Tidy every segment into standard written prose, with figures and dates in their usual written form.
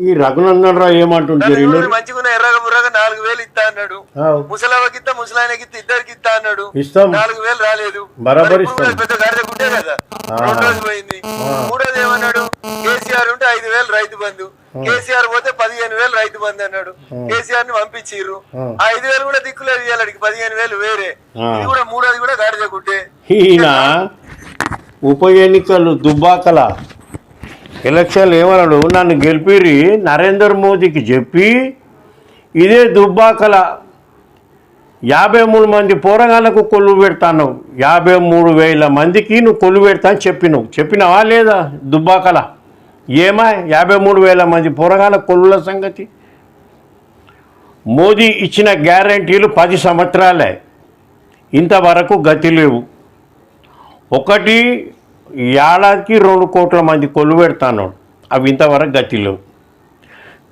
ఈ రఘునందన్ రావు ఏమంటుంటారు? మంచిగా ఎర్రగా బుర్రగా 4000 ఇస్తా అన్నాడు. ముసలవ్వకి ఇస్తా ముసలాయనకి ఇద్దరికి ఇస్తా అన్నాడు. 4000 రాలేదు. బరాబర్ పెద్ద గాడిదకుంటే కదా 2 రోజులు పోయింది. మూడోది ఏమన్నాడు? కేసీఆర్ ఉంటే 5000 రైతు బంధు, కేసీఆర్ పోతే 15000 రైతు బంధు అన్నాడు. కేసీఆర్ ని పంపించిర్రు. ఆ 5000 కూడా దిక్కులేదు ఇవాళకి 15000 వేరే. ఇది కూడా మూడోది కూడా గాడిదకుంటే. ఈయన ఉప ఎన్నికలు దుబ్బాకల ఎలక్షన్లు ఏమన్నాడు? నన్ను గెలిపిరి నరేంద్ర మోదీకి చెప్పి ఇదే దుబ్బాకల 53 మంది పోరగాళ్ళకు కొలువు పెడతాను, 53,000 మందికి నువ్వు కొలువు పెడతా అని చెప్పినావా లేదా? దుబ్బాకల 53,000 మంది పోరగాళ్ళ కొలువుల సంగతి. మోదీ ఇచ్చిన గ్యారంటీలు 10 సంవత్సరాలే, ఇంతవరకు గతి లేవు. ఒకటి ఏడాదికి 2 కోట్ల మంది కొలువు పెడతాను, అవి ఇంతవరకు గతి లేవు.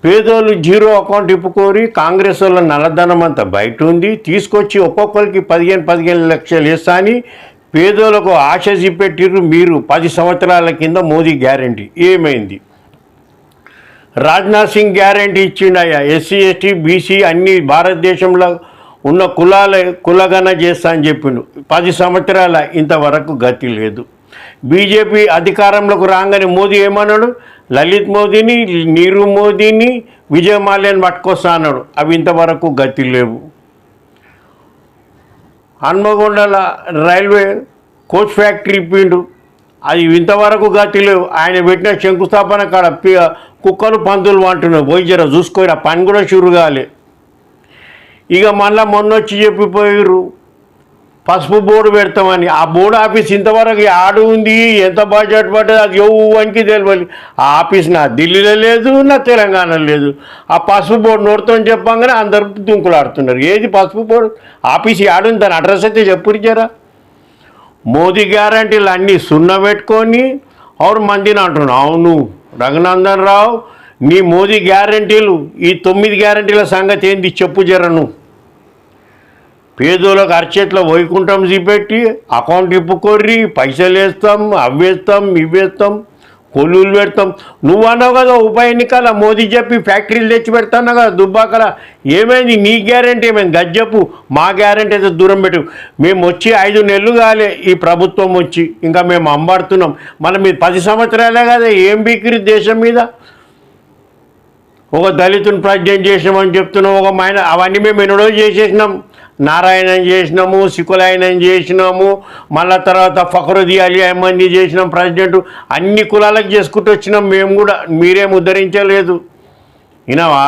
పేదోళ్ళు జీరో అకౌంట్ ఇప్పుకోరి కాంగ్రెస్ వాళ్ళ నల్లధనం అంతా బయట ఉంది, తీసుకొచ్చి ఒక్కొక్కరికి 15 లక్షలు వేస్తా అని పేదోళ్ళకు ఆశ చూపెట్టిర్రు. మీరు 10 సంవత్సరాల కింద మోదీ గ్యారంటీ ఏమైంది? రాజ్నాథ్ సింగ్ గ్యారంటీ ఇచ్చిండయ్యా, ఎస్సీ ఎస్టీ బీసీ అన్ని భారతదేశంలో ఉన్న కులగణ చేస్తా అని చెప్పిండు. 10 సంవత్సరాల ఇంతవరకు గతి లేదు. బీజేపీ అధికారంలోకి రాగానే మోదీ ఏమన్నాడు? లలిత్ మోదీని, నీరు మోదీని, విజయ్ మాల్యాని పట్టుకొస్తా అన్నాడు, అవి ఇంతవరకు గతి లేవు. హన్మకొండల రైల్వే కోచ్ ఫ్యాక్టరీ ఇప్పిండు, అది ఇంతవరకు గతి లేవు. ఆయన పెట్టిన శంకుస్థాపన కాడ కుక్కలు పందులు అంటున్నావు, పోయి జర చూసుకోరు, ఆ పని కూడా షురు కాలే. ఇక మళ్ళీ మొన్నొచ్చి చెప్పిపోయారు పసుపు బోర్డు పెడతామని. ఆ బోర్డు ఆఫీస్ ఇంతవరకు ఆడు ఉంది, ఎంత బడ్జెట్ పడ్డది అది ఎవరికి తెలియాలి. ఆ ఆఫీస్ నా ఢిల్లీలో లేదు, నా తెలంగాణలో లేదు. ఆ పసుపు బోర్డు నోడుతో చెప్పంగానే అందరు దుంకులాడుతున్నారు. ఏది పసుపు బోర్డు ఆఫీస్ ఆడుంది, దాని అడ్రస్ అయితే చెప్పురిచారా? మోదీ గ్యారంటీలు అన్నీ సున్నా పెట్టుకొని ఎవరు మందిని అంటున్నాను. అవును రఘునందన్ రావు, నీ మోదీ గ్యారంటీలు ఈ 9 గ్యారంటీల సంగతి ఏంది చెప్పు జరను. పేదోళ్ళకు అరచేతిలో వైకుంఠం చూపెట్టి అకౌంట్ ఇప్పుకొర్రి పైసలు వేస్తాం, అవ్వేస్తాం, ఇవ్వేస్తాం, కొలువులు పెడతాం. నువ్వు అన్నావు కదా ఉప ఎన్నికల మోదీ చెప్పి ఫ్యాక్టరీలు తెచ్చి పెడతావు కదా దుబ్బాకల. ఏమైంది నీ గ్యారంటీ? ఏమైంది గజ్జపు? మా గ్యారంటీ అయితే దూరం పెట్టు. మేము వచ్చి 5 నెలలు కాలే ఈ ప్రభుత్వం వచ్చి, ఇంకా మేము అంబాడుతున్నాం. మళ్ళీ మీరు 10 సంవత్సరాలే కదా, ఏం బీకిరి దేశం మీద? ఒక దళితుని ప్రెసిడెంట్ చేసినామని చెప్తున్నాం, ఒక మైన అవన్నీ మేము ఎన్నడో చేసేసినాం. నారాయణని చేసినాము, సికులాయనని చేసినాము, మళ్ళా తర్వాత ఫఖరుద్దీన్ అలీ అహ్మద్ని చేసినాం ప్రెసిడెంట్. అన్ని కులాలకు చేసుకుంటూ వచ్చినాం మేము కూడా, మీరేం ఉద్ధరించలేదు. వినవా?